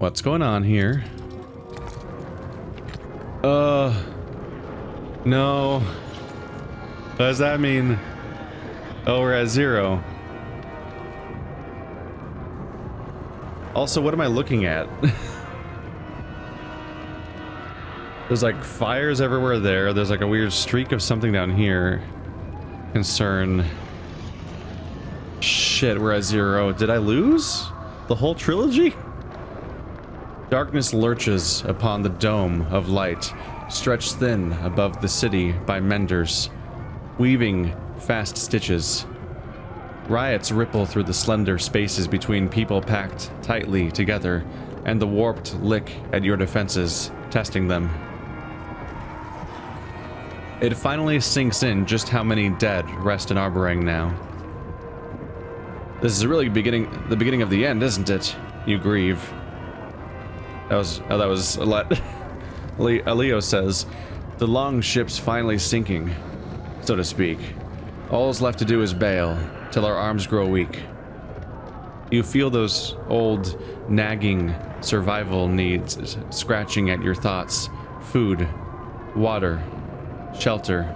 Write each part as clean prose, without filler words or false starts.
What's going on here? No. What does that mean? Oh, we're at 0. Also, what am I looking at? There's like fires everywhere there. There's like a weird streak of something down here. Concern. Shit, we're at 0. Did I lose? The whole trilogy? Darkness lurches upon the dome of light, stretched thin above the city by menders, weaving fast stitches. Riots ripple through the slender spaces between people packed tightly together, and the warped lick at your defenses, testing them. It finally sinks in just how many dead rest in Arborang now. This is really the beginning of the end, isn't it? You grieve. That was a lot. Leo says, the long ship's finally sinking, so to speak. All's left to do is bail, till our arms grow weak. You feel those old, nagging survival needs scratching at your thoughts. Food, water, shelter.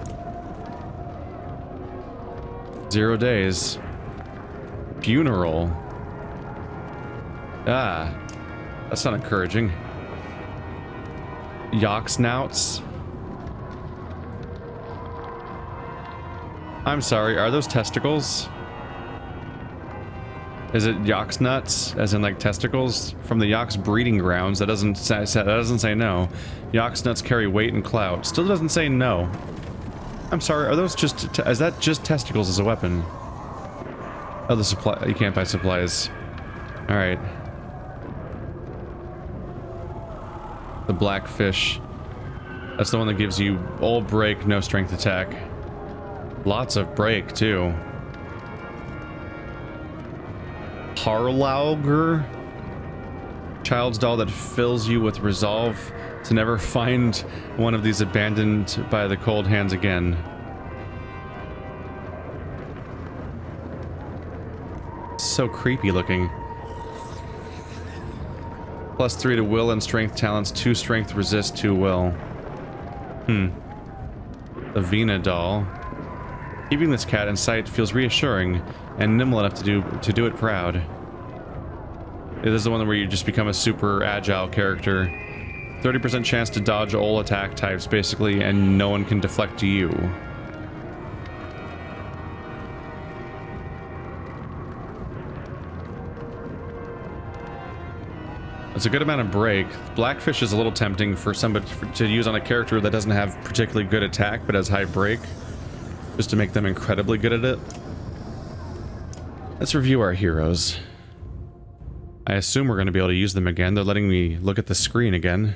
0 days. Funeral. Ah, that's not encouraging. Yoxnauts. I'm sorry, are those testicles? Is it Yox nuts, as in like testicles? From the Yox breeding grounds, that doesn't say no. Yox nuts carry weight and clout. Still doesn't say no. I'm sorry, are those just, is that just testicles as a weapon? Oh, the supply, you can't buy supplies. Alright. The black fish. That's the one that gives you all break, no strength attack. Lots of break, too. Harlauger? Child's doll that fills you with resolve to never find one of these abandoned by the cold hands again. So creepy looking. +3 to will and strength talents, 2 strength resist, 2 will. The Vina doll. Keeping this cat in sight feels reassuring and nimble enough to do it proud. This is the one where you just become a super agile character. 30% chance to dodge all attack types, basically, and no one can deflect to you. It's a good amount of break. Blackfish is a little tempting for somebody to use on a character that doesn't have particularly good attack but has high break, just to make them incredibly good at it. Let's review our heroes. I assume we're going to be able to use them again. They're letting me look at the screen again.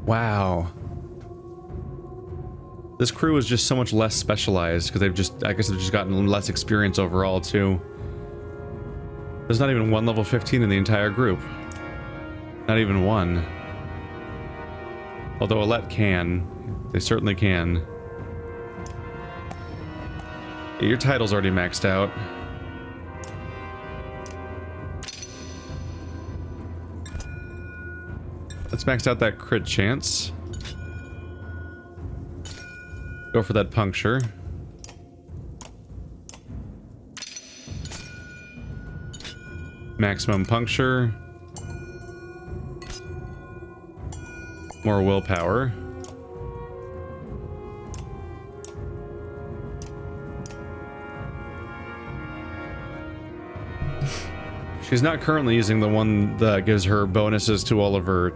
Wow. This crew is just so much less specialized because I guess they've just gotten less experience overall too. There's not even one level 15 in the entire group. Not even one. Although Alette can. They certainly can. Yeah, your title's already maxed out. Let's max out that crit chance. Go for that puncture. Maximum puncture. More willpower. She's not currently using the one that gives her bonuses to all of her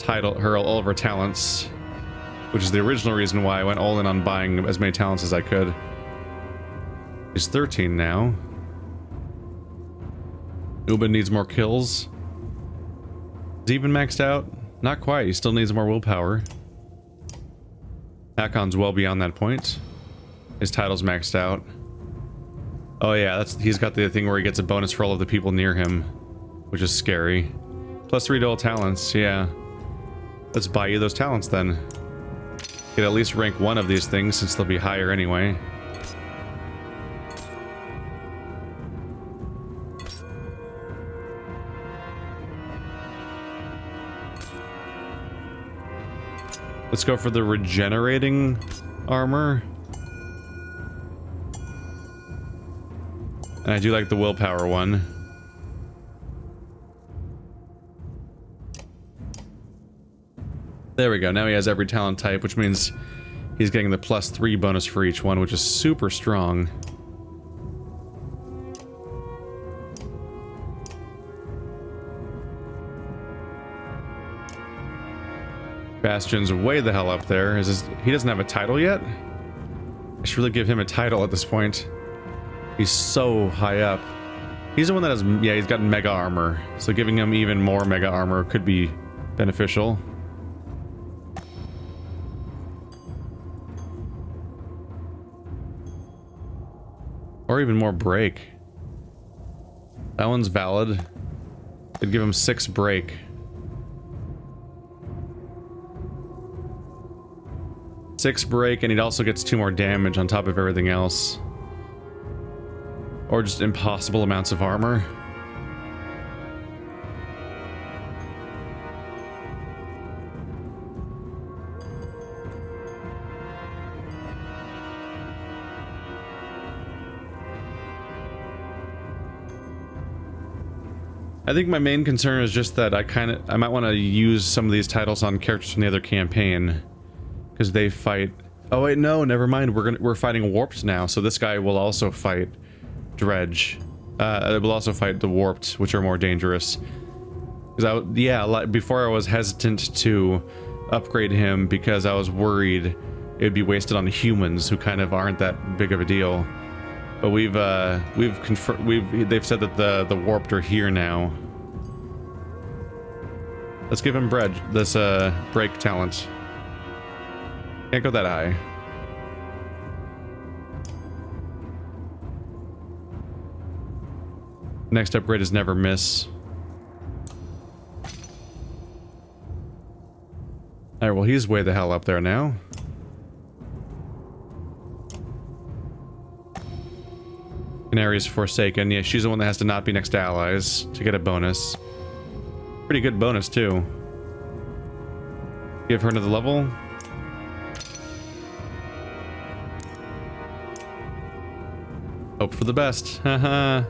all of her talents, which is the original reason why I went all in on buying as many talents as I could. She's 13 now. Ubin needs more kills. Is he even maxed out? Not quite, he still needs more willpower. Hakon's well beyond that point. His title's maxed out. Oh yeah, he's got the thing where he gets a bonus for all of the people near him, which is scary. +3 to all talents, yeah. Let's buy you those talents then. Get at least rank 1 of these things since they'll be higher anyway. Let's go for the regenerating armor. And I do like the willpower one. There we go. Now he has every talent type, which means he's getting the +3 bonus for each one, which is super strong. Bastion's way the hell up there. He doesn't have a title yet? I should really give him a title at this point. He's so high up. He's the one that has, yeah, he's got mega armor. So giving him even more mega armor could be beneficial. Or even more break. That one's valid. It'd give him 6 break. 6 break, and he also gets 2 more damage on top of everything else. Or just impossible amounts of armor. I think my main concern is just that I might want to use some of these titles on characters from the other campaign. Because they fight... Oh wait, no, never mind. We're fighting warped now, so this guy will also fight dredge. It will also fight the warped, which are more dangerous. Because before I was hesitant to upgrade him because I was worried it'd be wasted on humans who kind of aren't that big of a deal. But they've said that the warped are here now. Let's give him this break talent. Can't go that high. Next upgrade is never miss. Alright, well he's way the hell up there now. Canary's Forsaken. Yeah, she's the one that has to not be next to allies to get a bonus. Pretty good bonus too. Give her another level. Hope for the best. Haha.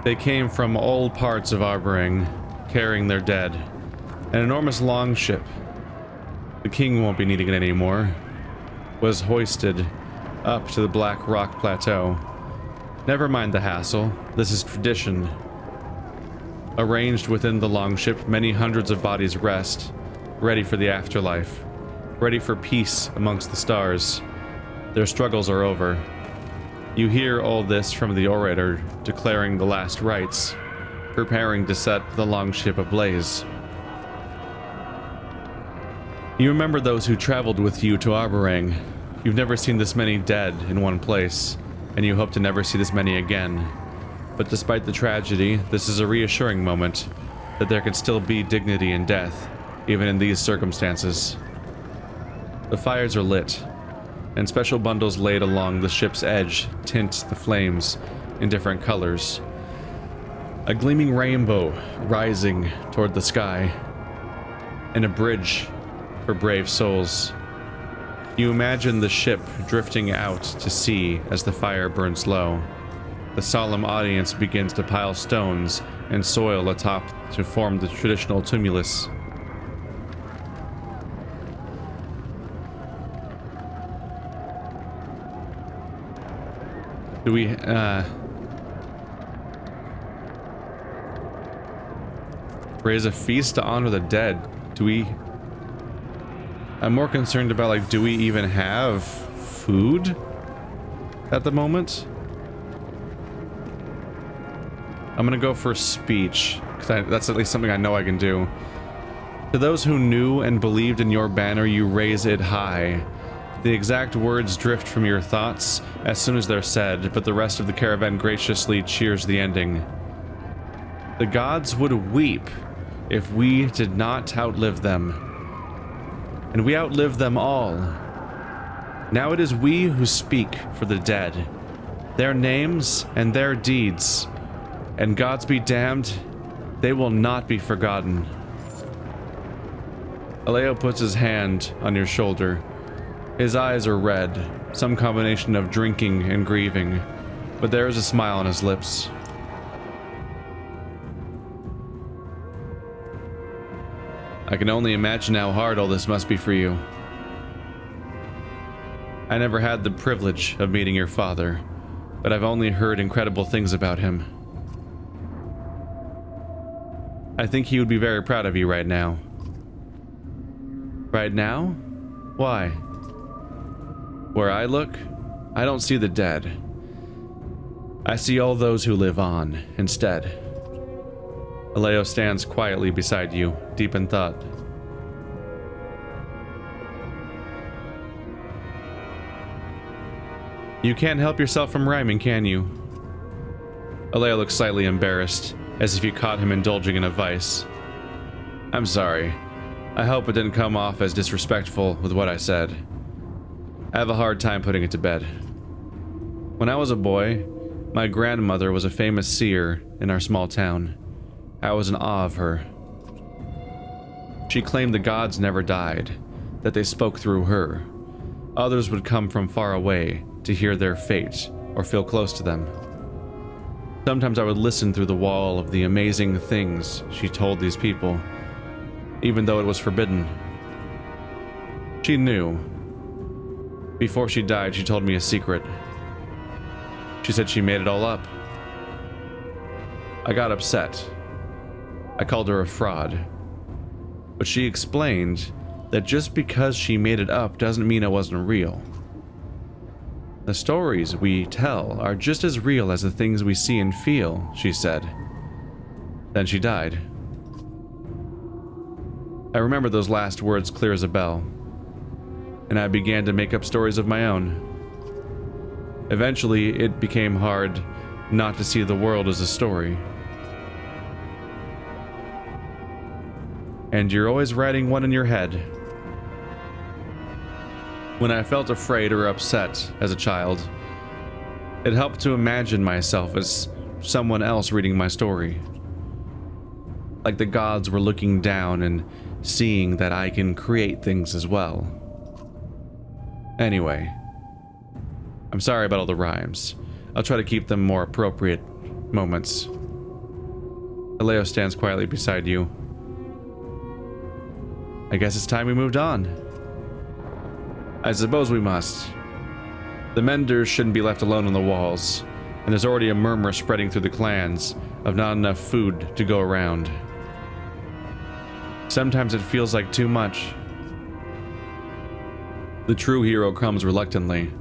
They came from all parts of Arbering, carrying their dead. An enormous longship. The king won't be needing it anymore. Was hoisted up to the Black Rock Plateau. Never mind the hassle. This is tradition. Arranged within the longship, many hundreds of bodies rest, ready for the afterlife, ready for peace amongst the stars. Their struggles are over. You hear all this from the orator declaring the last rites, preparing to set the longship ablaze. You remember those who traveled with you to Arborang. You've never seen this many dead in one place, and you hope to never see this many again. But despite the tragedy, this is a reassuring moment that there can still be dignity in death, even in these circumstances. The fires are lit, and special bundles laid along the ship's edge tint the flames in different colors. A gleaming rainbow rising toward the sky, and a bridge for brave souls. You imagine the ship drifting out to sea as the fire burns low. The solemn audience begins to pile stones and soil atop to form the traditional tumulus. Do we, raise a feast to honor the dead? I'm more concerned about, like, do we even have food at the moment? I'm gonna go for speech, because that's at least something I know I can do. To those who knew and believed in your banner, you raise it high. The exact words drift from your thoughts as soon as they're said, but the rest of the caravan graciously cheers the ending. The gods would weep if we did not outlive them. And we outlived them all. Now it is we who speak for the dead. their names and their deeds, and gods be damned, they will not be forgotten. Aleo puts his hand on your shoulder. His eyes are red, some combination of drinking and grieving, but there is a smile on his lips. I can only imagine how hard all this must be for you. I never had the privilege of meeting your father, but I've only heard incredible things about him. I think he would be very proud of you right now. Right now? Why? Where I look, I don't see the dead. I see all those who live on, instead. Aleo stands quietly beside you, deep in thought. You can't help yourself from rhyming, can you? Aleo looks slightly embarrassed, as if you caught him indulging in a vice. I'm sorry. I hope it didn't come off as disrespectful with what I said. I have a hard time putting it to bed. When I was a boy, my grandmother was a famous seer in our small town. I was in awe of her. She claimed the gods never died, that they spoke through her. Others would come from far away to hear their fate or feel close to them. Sometimes I would listen through the wall of the amazing things she told these people, even though it was forbidden. She knew. Before she died, she told me a secret. She said she made it all up. I got upset. I called her a fraud. But she explained that just because she made it up doesn't mean it wasn't real. The stories we tell are just as real as the things we see and feel, she said. Then she died. I remember those last words clear as a bell, and I began to make up stories of my own. Eventually, it became hard not to see the world as a story. And you're always writing one in your head. When I felt afraid or upset as a child, it helped to imagine myself as someone else reading my story. Like the gods were looking down and seeing that I can create things as well. Anyway, I'm sorry about all the rhymes. I'll try to keep them more appropriate moments. Aleo stands quietly beside you. I guess it's time we moved on. I suppose we must. The menders shouldn't be left alone on the walls, and there's already a murmur spreading through the clans of not enough food to go around. Sometimes it feels like too much. The true hero comes reluctantly.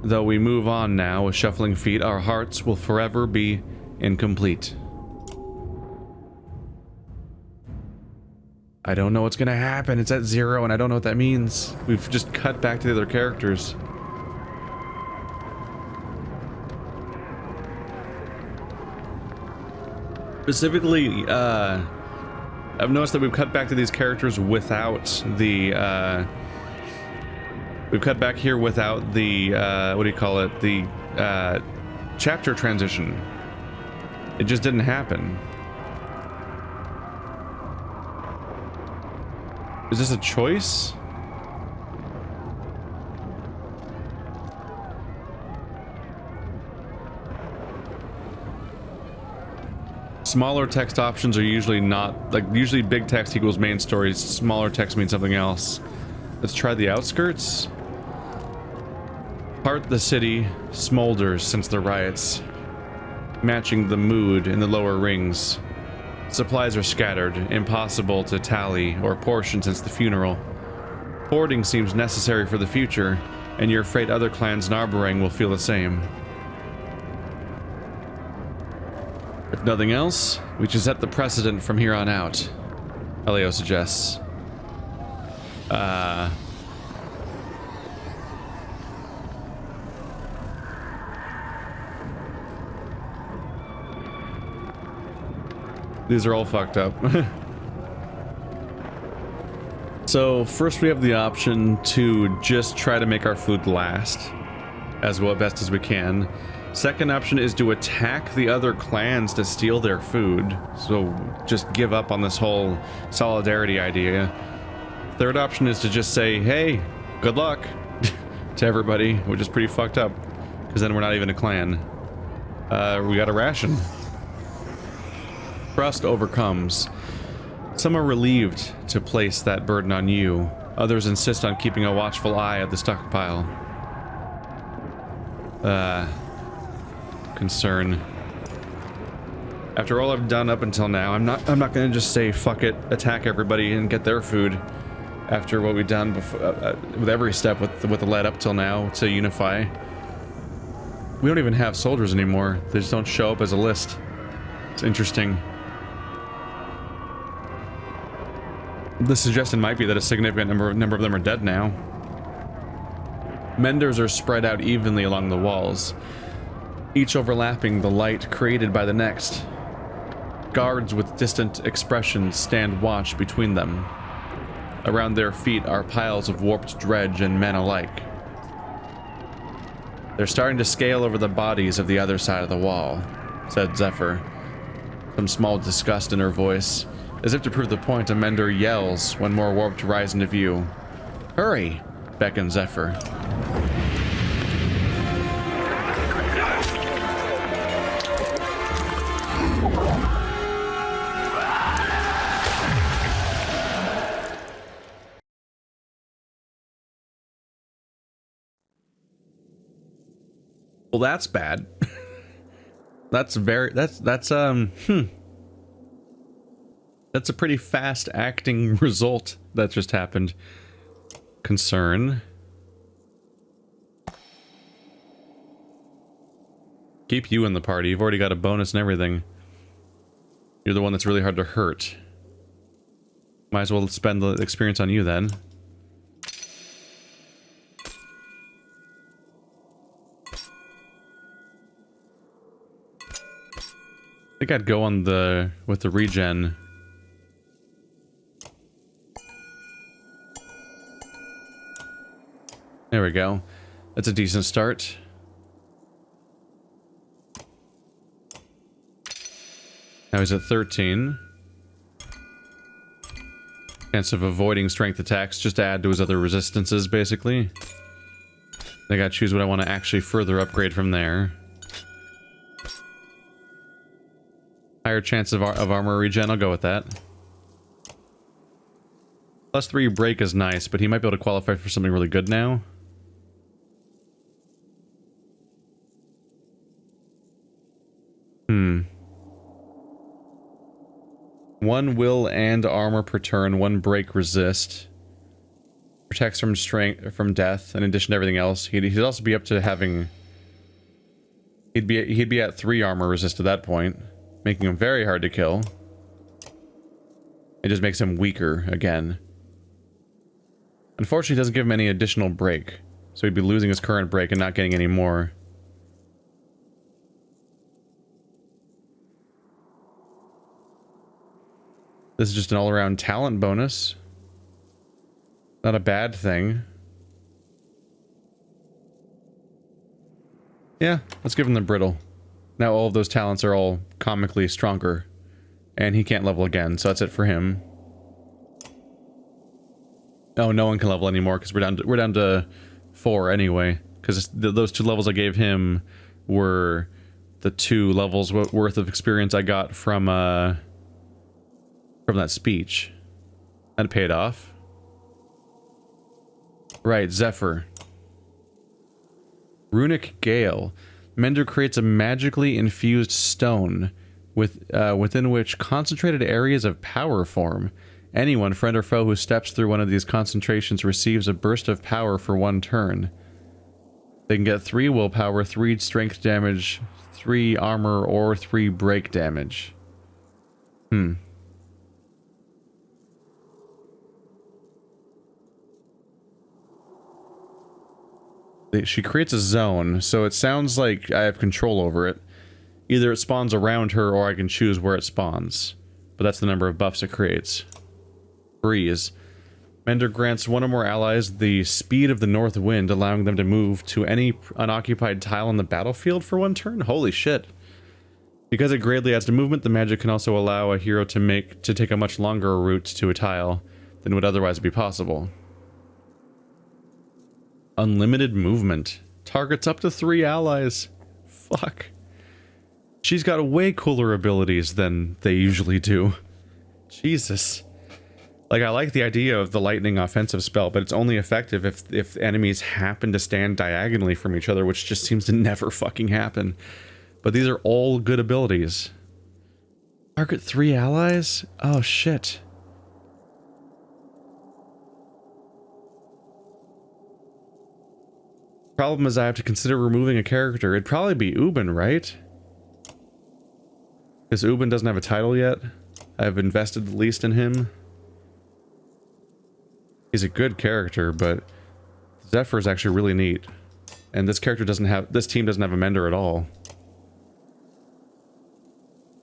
Though we move on now with shuffling feet, our hearts will forever be incomplete. I don't know what's gonna happen. It's at 0 and I don't know what that means. We've just cut back to the other characters. Specifically, I've noticed that we've cut back to these characters without the, we've cut back here without the, what do you call it? The, chapter transition. It just didn't happen. Is this a choice? Smaller text options are usually not, like, usually big text equals main stories, smaller text means something else. Let's try the outskirts. Part of the city smolders since the riots, matching the mood in the lower rings. Supplies are scattered, impossible to tally or portion since the funeral. Hoarding seems necessary for the future, and you're afraid other clans in Arborang will feel the same. If nothing else, we should set the precedent from here on out, Aleo suggests. These are all fucked up. So first we have the option to just try to make our food last. as well best as we can. Second option is to attack the other clans to steal their food. So just give up on this whole solidarity idea. Third option is to just say, hey, good luck to everybody, which is pretty fucked up, because then we're not even a clan. We got a ration. Trust overcomes. Some are relieved to place that burden on you. Others insist on keeping a watchful eye at the stockpile. Concern. After all I've done up until now, I'm not gonna just say fuck it, attack everybody and get their food. After what we've done before, with every step with the lead up till now to unify. We don't even have soldiers anymore. They just don't show up as a list. It's interesting. The suggestion might be that a significant number of them are dead now. Menders are spread out evenly along the walls, each overlapping the light created by the next. Guards with distant expressions stand watch between them. Around their feet are piles of warped dredge and men alike. They're starting to scale over the bodies of the other side of the wall, said Zephyr. Some small disgust in her voice. As if to prove the point, a mender yells when more warped rise into view. Hurry! Beckons Zephyr. Well, that's bad. That's a pretty fast acting result that just happened. Concern. Keep you in the party. You've already got a bonus and everything. You're the one that's really hard to hurt. Might as well spend the experience on you then. I think I'd go on with the regen. There we go. That's a decent start. Now he's at 13. Chance of avoiding strength attacks, just to add to his other resistances, basically. I gotta choose what I want to actually further upgrade from there. Higher chance of armor regen, I'll go with that. +3 break is nice, but he might be able to qualify for something really good now. One will and armor per turn, 1 break resist. Protects from strength, from death, in addition to everything else. He'd also be up to having... He'd be at 3 armor resist at that point, making him very hard to kill. It just makes him weaker again. Unfortunately, it doesn't give him any additional break, so he'd be losing his current break and not getting any more. This is just an all-around talent bonus. Not a bad thing. Yeah, let's give him the brittle. Now all of those talents are all comically stronger. And he can't level again, so that's it for him. Oh, no one can level anymore because we're down to 4 anyway. Because those 2 levels I gave him were the 2 levels worth of experience I got from that speech. That paid off. Right, Zephyr. Runic Gale. Mender creates a magically infused stone within which concentrated areas of power form. Anyone, friend or foe, who steps through one of these concentrations receives a burst of power for 1 turn. They can get 3 willpower, 3 strength damage, 3 armor, or 3 break damage. She creates a zone, so it sounds like I have control over it. Either it spawns around her, or I can choose where it spawns. But that's the number of buffs it creates. Freeze. Mender grants one or more allies the speed of the north wind, allowing them to move to any unoccupied tile on the battlefield for 1 turn? Holy shit. Because it greatly adds to movement, the magic can also allow a hero to take a much longer route to a tile than would otherwise be possible. Unlimited movement. Targets up to 3 allies. Fuck. She's got way cooler abilities than they usually do. Jesus. Like, I like the idea of the lightning offensive spell, but it's only effective if enemies happen to stand diagonally from each other, which just seems to never fucking happen. But these are all good abilities. Target 3 allies? Oh, shit. Problem is I have to consider removing a character. It'd probably be Ubin, right? Because Ubin doesn't have a title yet. I've invested the least in him. He's a good character, but Zephyr is actually really neat. And this character doesn't have, this team doesn't have a mender at all.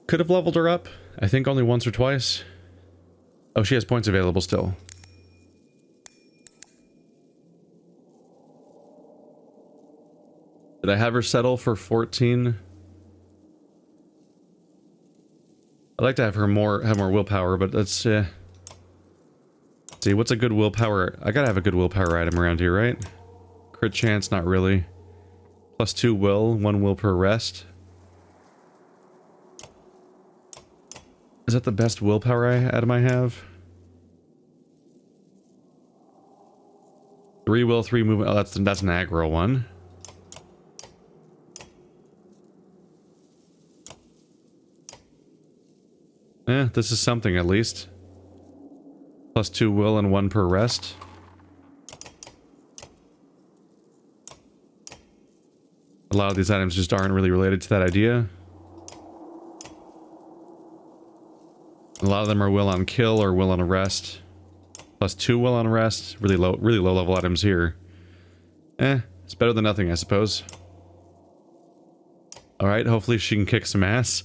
Could have leveled her up, I think only once or twice. Oh, she has points available still. Did I have her settle for 14? I'd like to have her have more willpower, but that's let's see, what's a good willpower? I gotta have a good willpower item around here, right? Crit chance, not really. +2 will, 1 will per rest. Is that the best willpower item I have? 3 will, 3 movement. Oh, that's an aggro one. This is something at least. +2 will and 1 per rest. A lot of these items just aren't really related to that idea. A lot of them are will on kill or will on arrest. +2 will on arrest. Really low level items here. It's better than nothing, I suppose. Alright, hopefully she can kick some ass.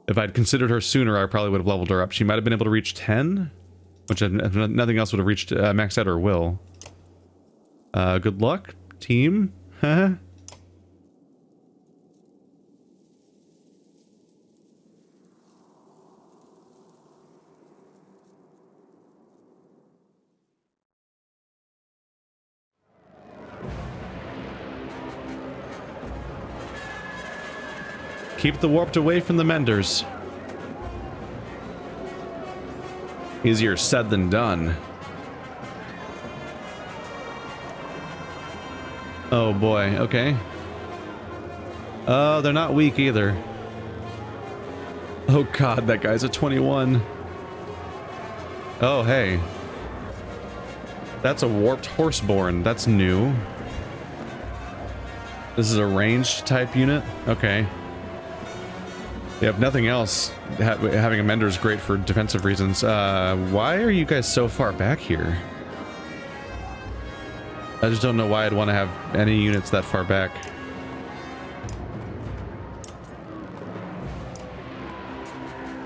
If I'd considered her sooner, I probably would have leveled her up. She might have been able to reach 10, which nothing else would have reached maxed out her will. Good luck, team. Huh? Keep the warped away from the menders. Easier said than done. Oh boy, okay. Oh, they're not weak either. Oh god, that guy's a 21. Oh, hey. That's a warped horseborn. That's new. This is a ranged type unit? Okay. Yeah, if nothing else, having a mender is great for defensive reasons. Why are you guys so far back here? I just don't know why I'd want to have any units that far back.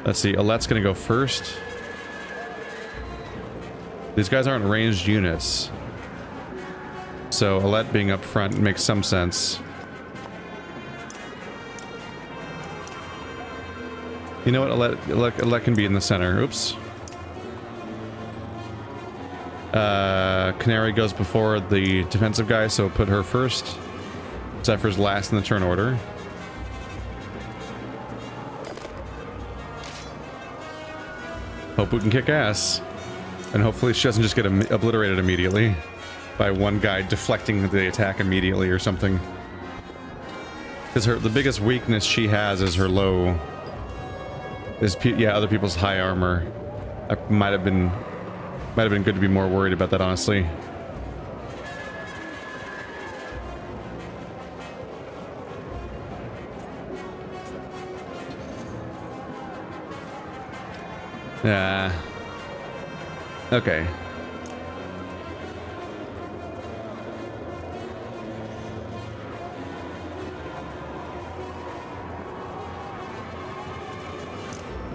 Let's see, Alette's gonna go first. These guys aren't ranged units. So Alette being up front makes some sense. You know what, Alette can be in the center. Oops. Canary goes before the defensive guy, so put her first. Zephyr's last in the turn order. Hope we can kick ass. And hopefully she doesn't just get obliterated immediately by one guy deflecting the attack immediately or something. Because the biggest weakness she has is her low... other people's high armor. I might have been good to be more worried about that, honestly. Yeah. Okay.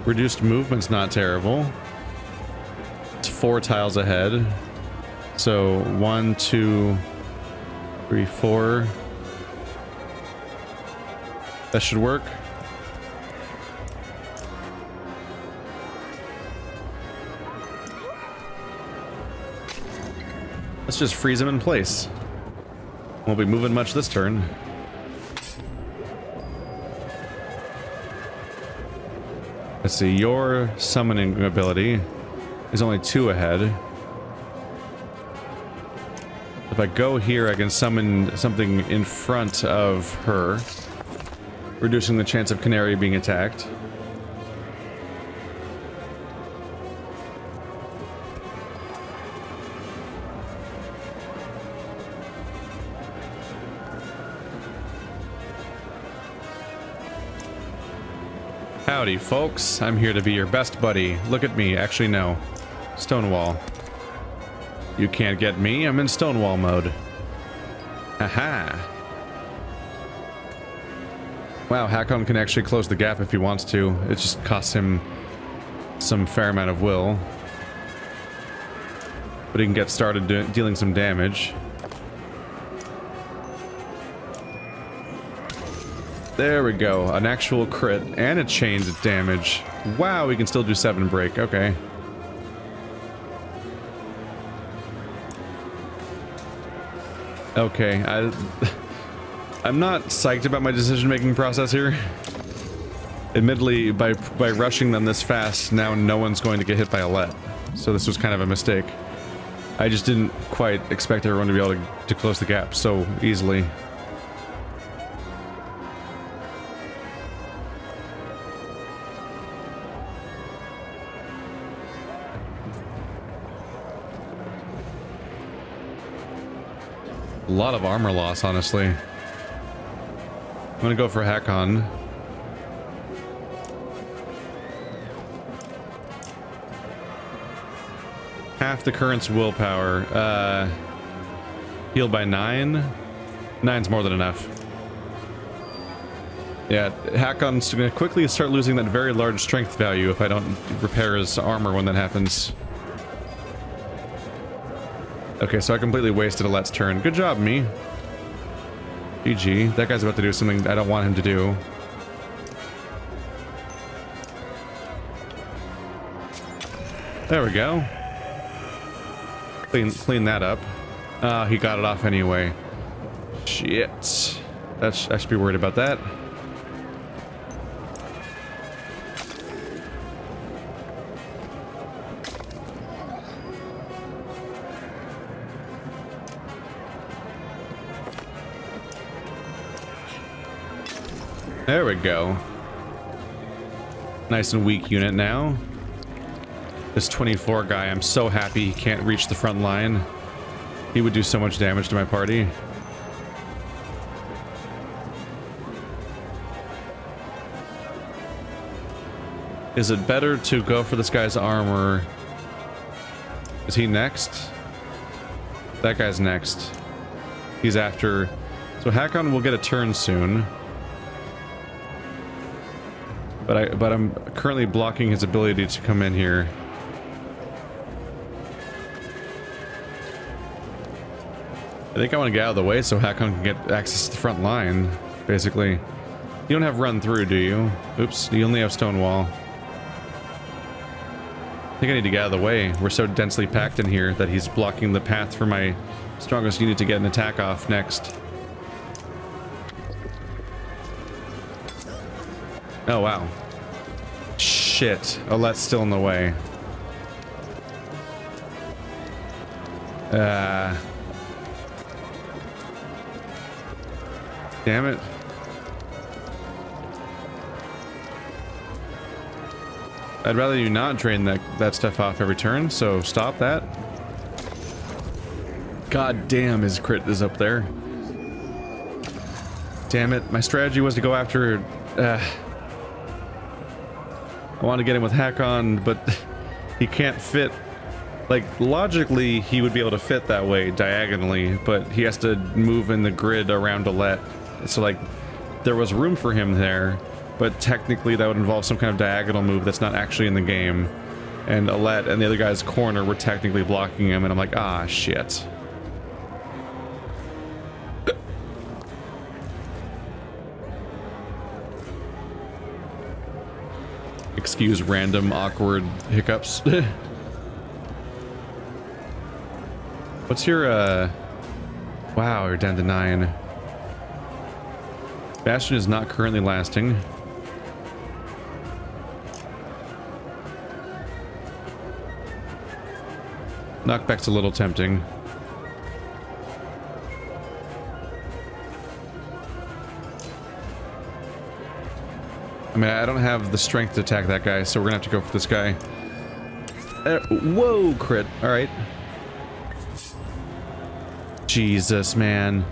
Reduced movement's not terrible. 4 tiles ahead. So 1, 2, 3, 4. That should work. Let's just freeze him in place. Won't be moving much this turn. Let's see, your summoning ability is only 2 ahead. If I go here, I can summon something in front of her, reducing the chance of Canary being attacked. Howdy, folks. I'm here to be your best buddy. Look at me. Actually, no. Stonewall. You can't get me. I'm in Stonewall mode. Haha. Wow, Hakon can actually close the gap if he wants to. It just costs him some fair amount of will. But he can get started dealing some damage. There we go. An actual crit and a chained damage. Wow, we can still do 7 break. Okay. Okay, I'm not psyched about my decision-making process here. Admittedly, by rushing them this fast, now no one's going to get hit by a let. So this was kind of a mistake. I just didn't quite expect everyone to be able to close the gap so easily. A lot of armor loss, honestly. I'm gonna go for Hakon. Half the current's willpower. Healed by 9. 9's more than enough. Yeah, Hakon's gonna quickly start losing that very large strength value if I don't repair his armor when that happens. Okay, so I completely wasted a let's turn. Good job, me. GG. That guy's about to do something I don't want him to do. There we go. Clean that up. He got it off anyway. Shit. I should be worried about that. There we go. Nice and weak unit now. This 24 guy, I'm so happy he can't reach the front line. He would do so much damage to my party. Is it better to go for this guy's armor? Is he next? That guy's next. He's after... So Hakon will get a turn soon. But I'm currently blocking his ability to come in here. I think I want to get out of the way so Hakon can get access to the front line, basically. You don't have run through, do you? Oops, you only have Stonewall. I think I need to get out of the way. We're so densely packed in here that he's blocking the path for my strongest unit to get an attack off next. Oh, wow. Shit. Oh, that's still in the way. Damn it. I'd rather you not drain that stuff off every turn, so stop that. God damn, his crit is up there. Damn it. My strategy was to go after... I want to get him with Hakon, but he can't fit. Like, logically, he would be able to fit that way, diagonally, but he has to move in the grid around a let. So, like, there was room for him there, but technically that would involve some kind of diagonal move that's not actually in the game. and Alette and the other guy's corner were technically blocking him, and I'm like, ah, shit. Excuse random awkward hiccups. What's your, wow, you're down to 9. Bastion is not currently lasting. Knockback's a little tempting. I mean, I don't have the strength to attack that guy, so we're gonna have to go for this guy. Whoa, crit. Alright. Jesus, man.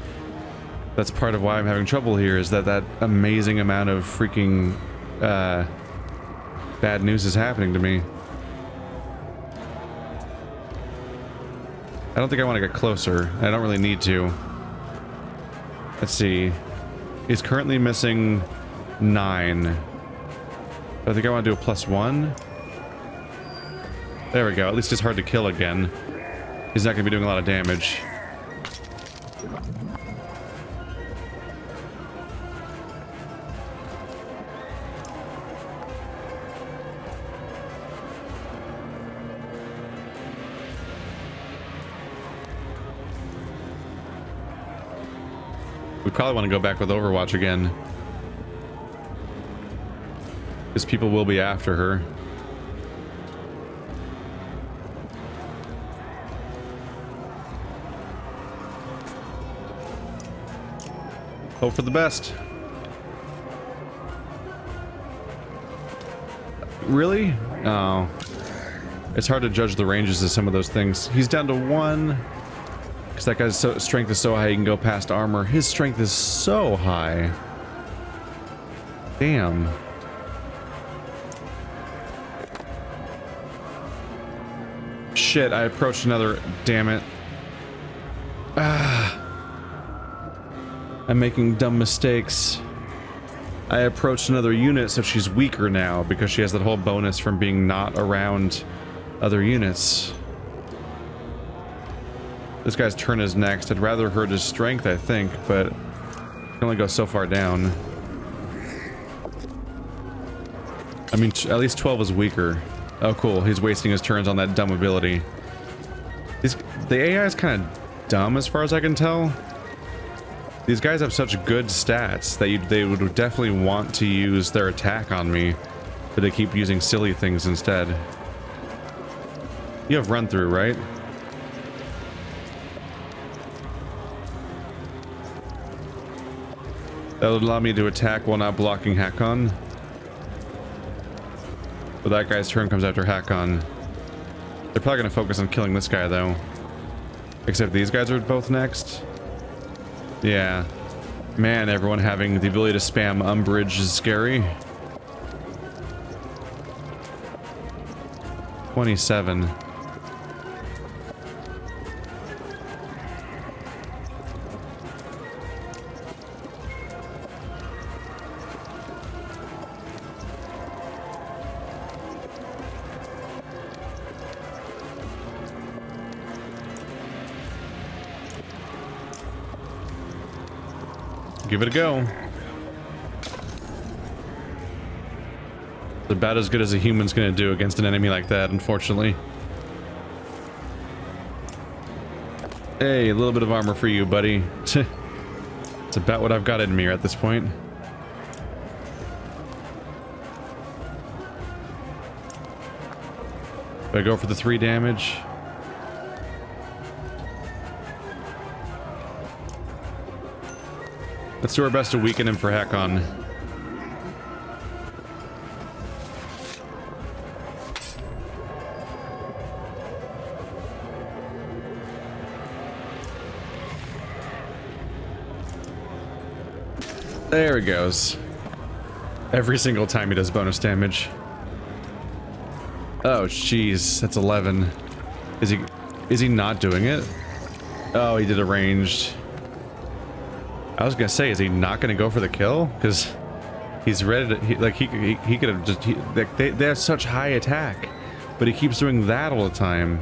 That's part of why I'm having trouble here, is that amazing amount of freaking bad news is happening to me. I don't think I want to get closer. I don't really need to. Let's see. He's currently missing 9. I think I want to do a +1. There we go. At least it's hard to kill again. He's not going to be doing a lot of damage. We probably want to go back with Overwatch again. Because people will be after her. Hope for the best. Really? Oh. It's hard to judge the ranges of some of those things. He's down to 1. Because that guy's strength is so high he can go past armor. His strength is so high. Damn. Shit, I approached another... Damn it. Ah. I'm making dumb mistakes. I approached another unit, so she's weaker now because she has that whole bonus from being not around other units. This guy's turn is next. I'd rather hurt his strength, I think, but I can only go so far down. I mean, at least 12 is weaker. Oh, cool. He's wasting his turns on that dumb ability. The AI is kind of dumb as far as I can tell. These guys have such good stats that they would definitely want to use their attack on me, but they keep using silly things instead. You have run through, right? That would allow me to attack while not blocking Hakon. But that guy's turn comes after Hakon. They're probably going to focus on killing this guy, though. Except these guys are both next. Yeah. Man, everyone having the ability to spam umbrage is scary. 27. Give it a go. It's about as good as a human's gonna do against an enemy like that, unfortunately. Hey, a little bit of armor for you, buddy. It's about what I've got in me at this point. Do I go for the 3 damage? Let's do our best to weaken him for Hakon. There he goes. Every single time he does bonus damage. Oh, jeez, that's 11. Is he not doing it? Oh, he did a ranged. I was gonna say, is he not gonna go for the kill? Because he's ready to, he could have just, they have such high attack. but he keeps doing that all the time.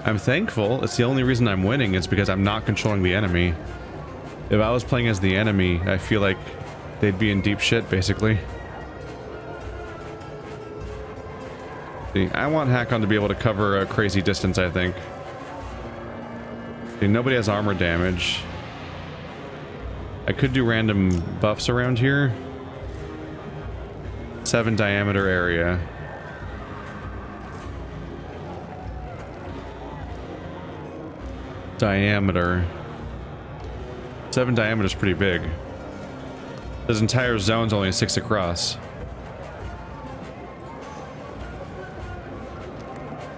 I'm thankful. It's the only reason I'm winning is because I'm not controlling the enemy. If I was playing as the enemy, I feel like they'd be in deep shit, basically. See, I want Hakon to be able to cover a crazy distance, I think. See, nobody has armor damage. I could do random buffs around here. 7 diameter area. Diameter. 7 diameter is pretty big. This entire zone's only 6 across.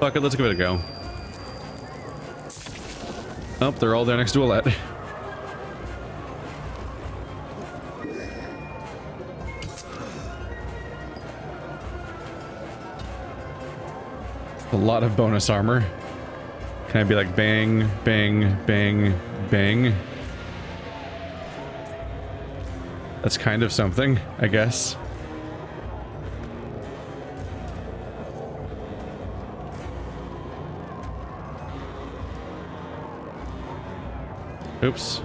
Fuck it, let's give it a go. Oh, they're all there next to Alette. A lot of bonus armor. Can I be like bang, bang, bang, bang? That's kind of something, I guess. Oops.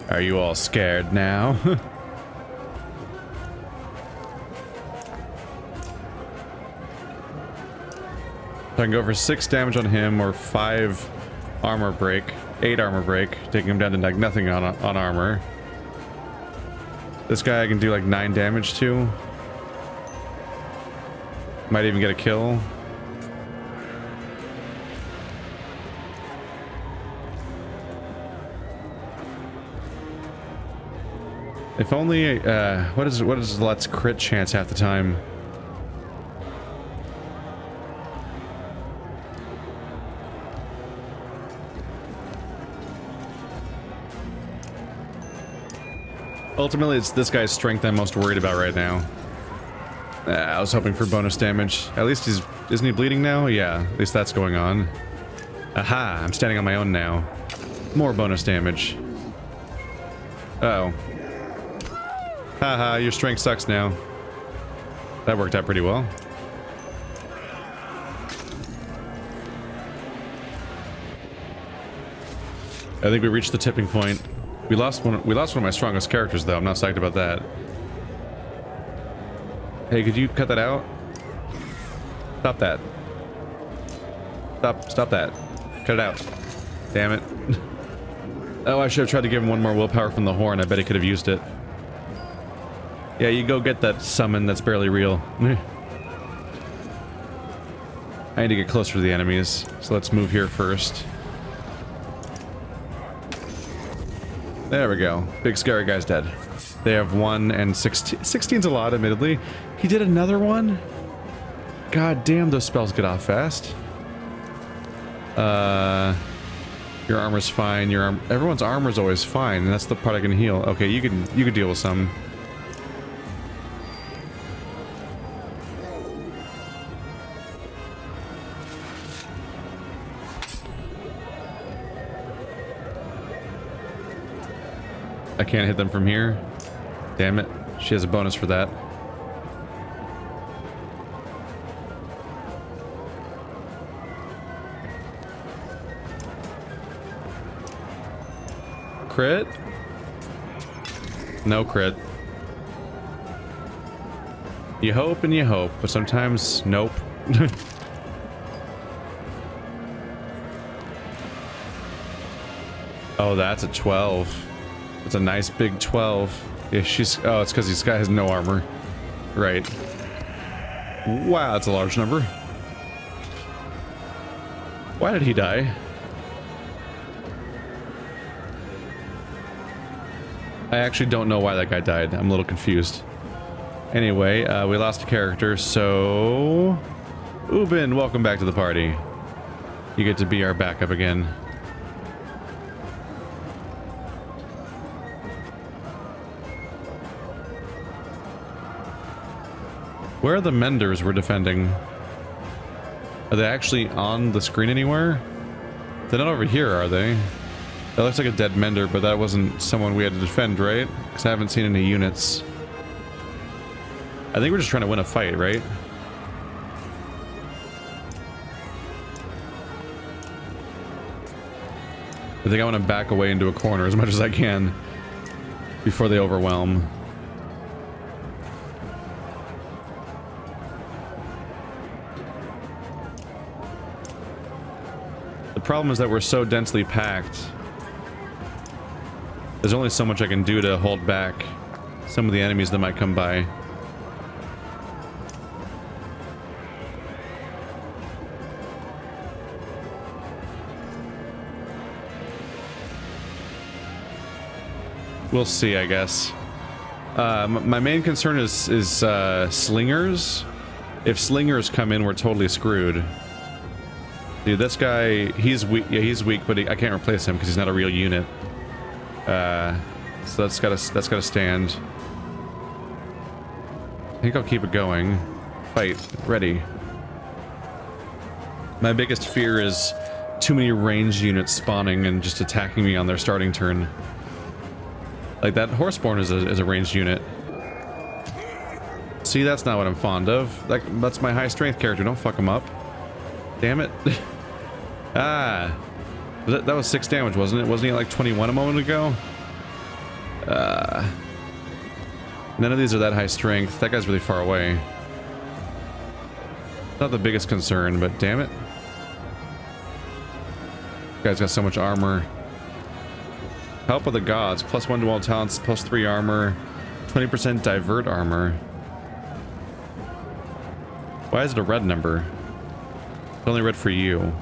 Are you all scared now? So I can go for 6 damage on him or 5 armor break, 8 armor break, taking him down to like nothing on armor. This guy I can do like 9 damage to. Might even get a kill. If only, what is Let's crit chance half the time? Ultimately, it's this guy's strength I'm most worried about right now. I was hoping for bonus damage. At least isn't he bleeding now? Yeah, at least that's going on. Aha, I'm standing on my own now. More bonus damage. Uh oh. Haha, your strength sucks now. That worked out pretty well. I think we reached the tipping point. We lost one of my strongest characters, though. I'm not psyched about that. Hey, could you cut that out? Stop that. Stop that. Cut it out. Damn it. Oh, I should have tried to give him one more willpower from the horn. I bet he could have used it. Yeah, you go get that summon that's barely real. I need to get closer to the enemies, so let's move here first. There we go. Big scary guy's dead. They have 1 and 16. 16's a lot, admittedly. He did another one? God damn, those spells get off fast. Your armor's fine. Everyone's armor's always fine, and that's the part I can heal. Okay, you can deal with some. I can't hit them from here. Damn it. She has a bonus for that. Crit? No crit. You hope and you hope, but sometimes nope. Oh, that's a 12. It's a nice big 12. Yeah, she's... Oh, it's because this guy has no armor. Right. Wow, that's a large number. Why did he die? I actually don't know why that guy died. I'm a little confused. Anyway, we lost a character, so... Ubin, welcome back to the party. You get to be our backup again. Where are the menders we're defending? Are they actually on the screen anywhere? They're not over here, are they? That looks like a dead mender, but that wasn't someone we had to defend, right? Because I haven't seen any units. I think we're just trying to win a fight, right? I think I want to back away into a corner as much as I can before they overwhelm. The problem is that we're so densely packed. There's only so much I can do to hold back some of the enemies that might come by. We'll see, I guess. My main concern is slingers. If slingers come in, we're totally screwed. Dude, this guy, he's weak. Yeah, he's weak, but I can't replace him because he's not a real unit. So that's gotta stand. I think I'll keep it going. Fight. Ready. My biggest fear is too many ranged units spawning and just attacking me on their starting turn. Like that horseborn is a ranged unit. See, that's not what I'm fond of. That's my high strength character. Don't fuck him up. Damn it. Ah. That was 6 damage, wasn't it? Wasn't he like 21 a moment ago? None of these are that high strength. That guy's really far away. Not the biggest concern, but damn it. This guy's got so much armor. Help of the gods. +1 to all talents, +3 armor. 20% divert armor. Why is it a red number? It's only red for you.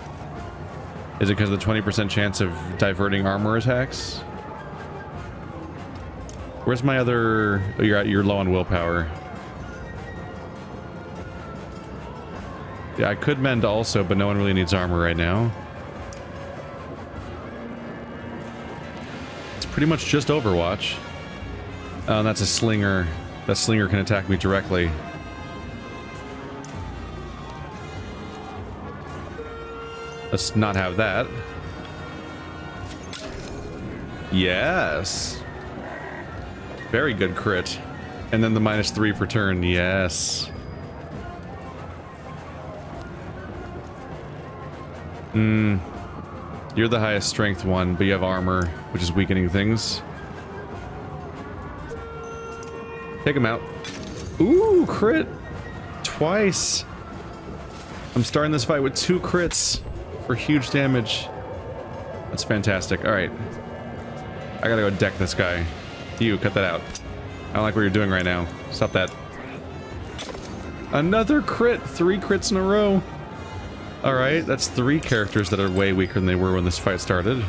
Is it because of the 20% chance of diverting armor attacks? Where's my other... Oh, you're low on willpower. Yeah, I could mend also, but no one really needs armor right now. It's pretty much just Overwatch. Oh, and that's a slinger. That slinger can attack me directly. Let's not have that. Yes. Very good crit. And then the -3 per turn. Yes. You're the highest strength one, but you have armor, which is weakening things. Take him out. Ooh, crit. Twice. I'm starting this fight with 2 crits for huge damage. That's fantastic. Alright. I gotta go deck this guy. You, cut that out. I don't like what you're doing right now. Stop that. Another crit! 3 crits in a row! Alright, that's 3 characters that are way weaker than they were when this fight started.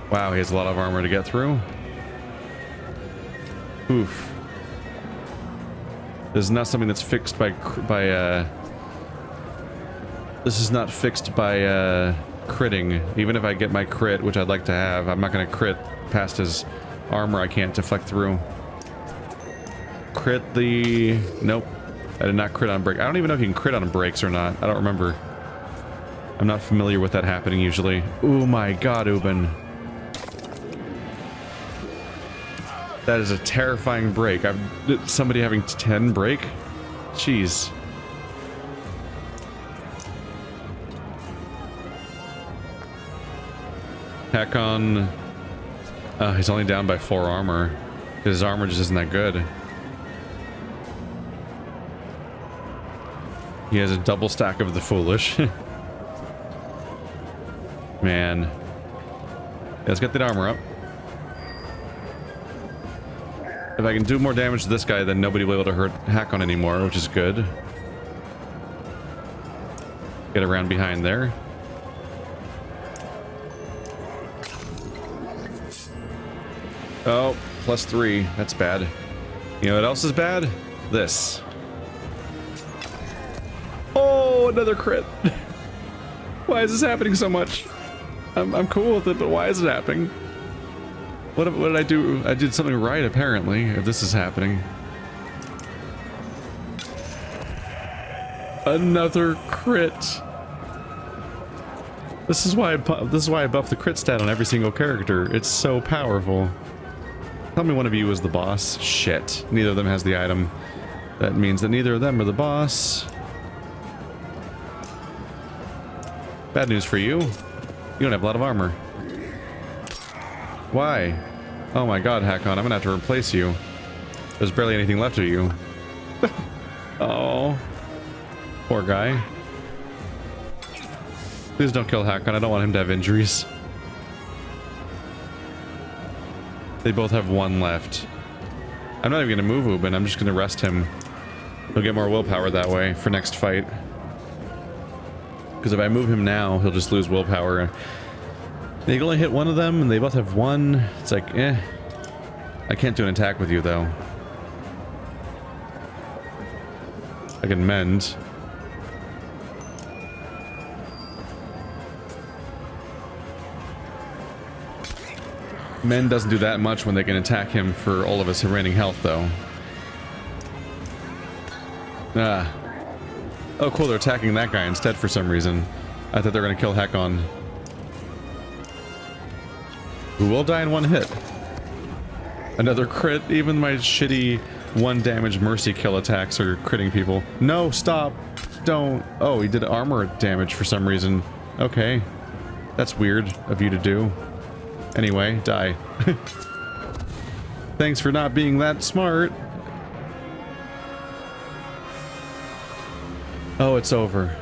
Wow, he has a lot of armor to get through. Oof. This is not something that's fixed by this is not fixed by critting. Even if I get my crit, which I'd like to have, I'm not gonna crit past his armor I can't deflect through. Crit the... Nope. I did not crit on break. I don't even know if you can crit on breaks or not. I don't remember. I'm not familiar with that happening usually. Oh my god, Ubin. That is a terrifying break. Somebody having 10 break? Jeez. Hakon... he's only down by 4 armor. His armor just isn't that good. He has a double stack of the foolish. Man. Let's get that armor up. If I can do more damage to this guy, then nobody will be able to hurt Hakon anymore, which is good. Get around behind there. Oh, +3. That's bad. You know what else is bad? This. Oh, another crit. Why is this happening so much? I'm cool with it, but why is it happening? What did I do? I did something right, apparently, if this is happening. Another crit. This is why I buff the crit stat on every single character. It's so powerful. Tell me one of you is the boss. Shit. Neither of them has the item. That means that neither of them are the boss. Bad news for you. You don't have a lot of armor. Why? Oh my god, Hakon, I'm gonna have to replace you. There's barely anything left of you. Oh. Poor guy. Please don't kill Hakon, I don't want him to have injuries. They both have one left. I'm not even gonna move Ubin, I'm just gonna rest him. He'll get more willpower that way for next fight. Because if I move him now, he'll just lose willpower. They can only hit one of them, and they both have one. It's like, eh. I can't do an attack with you, though. I can mend. Mend doesn't do that much when they can attack him for all of his remaining health, though. Ah. Oh, cool, they're attacking that guy instead for some reason. I thought they were going to kill Hakon. Who will die in one hit. Another crit. Even my shitty 1 damage mercy kill attacks are critting people. No, stop. Don't. Oh, he did armor damage for some reason. Okay. That's weird of you to do. Anyway, die. Thanks for not being that smart. Oh, it's over.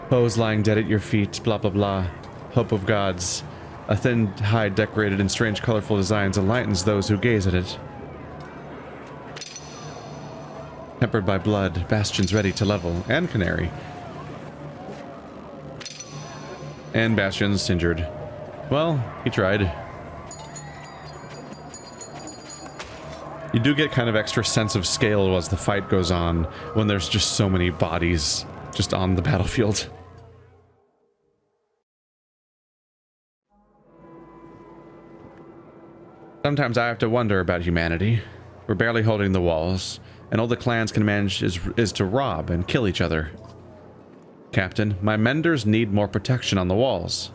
Foes lying dead at your feet, blah blah blah. Hope of gods. A thin hide decorated in strange colorful designs enlightens those who gaze at it. Tempered by blood, bastions ready to level, and canary. And bastions injured. Well, he tried. You do get kind of extra sense of scale as the fight goes on, when there's just so many bodies just on the battlefield. Sometimes I have to wonder about humanity. We're barely holding the walls, and all the clans can manage is to rob and kill each other. Captain, my menders need more protection on the walls.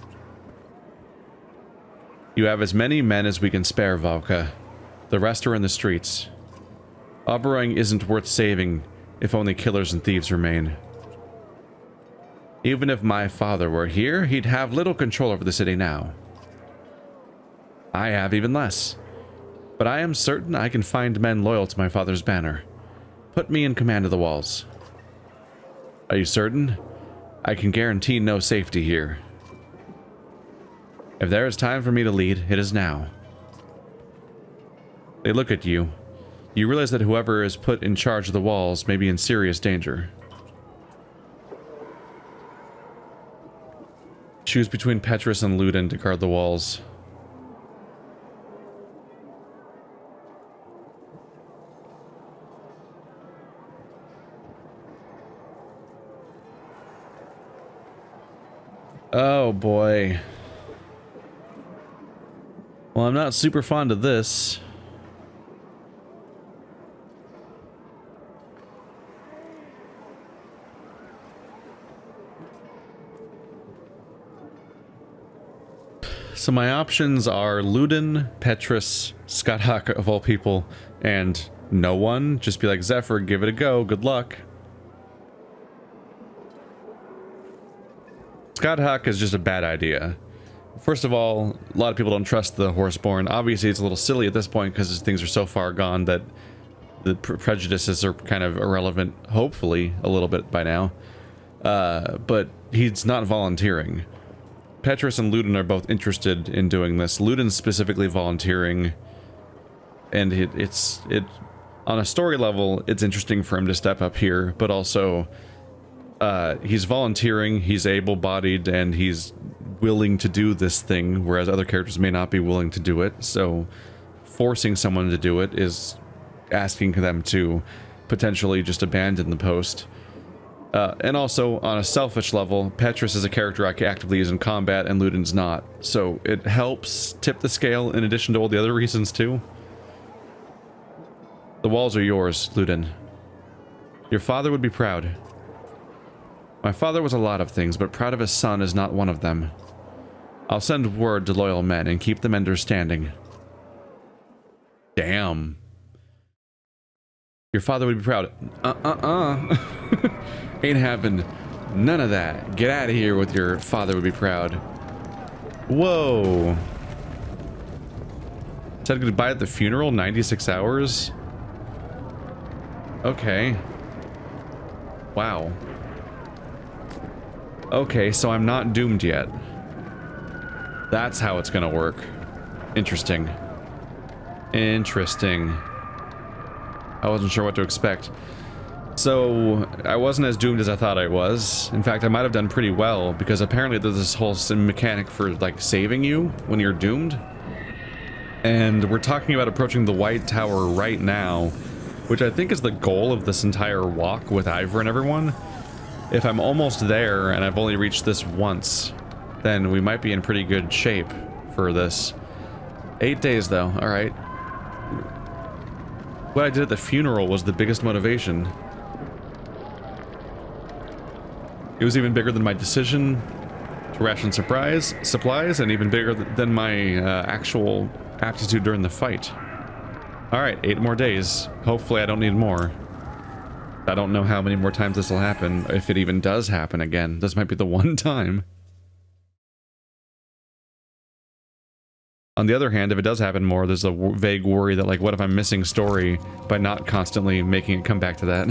You have as many men as we can spare, Valka. The rest are in the streets. Oberoi isn't worth saving if only killers and thieves remain. Even if my father were here, he'd have little control over the city now. I have even less. But I am certain I can find men loyal to my father's banner. Put me in command of the walls. Are you certain? I can guarantee no safety here. If there is time for me to lead, it is now. They look at you. You realize that whoever is put in charge of the walls may be in serious danger. Choose between Petrus and Ludin to guard the walls. Oh boy. Well, I'm not super fond of this. So my options are Ludin, Petrus, Scott Huck of all people, and no one. Just be like, Zephyr, give it a go, good luck. Scott Huck is just a bad idea. First of all, a lot of people don't trust the Horseborn. Obviously, it's a little silly at this point because things are so far gone that the prejudices are kind of irrelevant, hopefully, a little bit by now. But he's not volunteering. Petrus and Ludin are both interested in doing this. Ludin's specifically volunteering, and it's on a story level, it's interesting for him to step up here, but also he's volunteering, he's able-bodied, and he's willing to do this thing, whereas other characters may not be willing to do it. So forcing someone to do it is asking them to potentially just abandon the post. And also, on a selfish level, Petrus is a character I can actively use in combat, and Ludin's not. So it helps tip the scale in addition to all the other reasons, too. The walls are yours, Ludin. Your father would be proud. My father was a lot of things, but proud of his son is not one of them. I'll send word to loyal men and keep the menders standing. Damn. Your father would be proud. Ain't happened. None of that. Get out of here with your father would be proud. Whoa. Said goodbye at the funeral, 96 hours? Okay. Wow. Okay, so I'm not doomed yet. That's how it's gonna work. Interesting. Interesting. I wasn't sure what to expect. So, I wasn't as doomed as I thought I was. In fact, I might have done pretty well, because apparently there's this whole mechanic for, like, saving you when you're doomed. And we're talking about approaching the White Tower right now, which I think is the goal of this entire walk with Ivor and everyone. If I'm almost there, and I've only reached this once, then we might be in pretty good shape for this. 8 days, though. Alright. What I did at the funeral was the biggest motivation. It was even bigger than my decision to ration supplies, and even bigger than my actual aptitude during the fight. Alright, 8 more days. Hopefully I don't need more. I don't know how many more times this will happen, if it even does happen again. This might be the one time. On the other hand, if it does happen more, there's a vague worry that, like, what if I'm missing story by not constantly making it come back to that?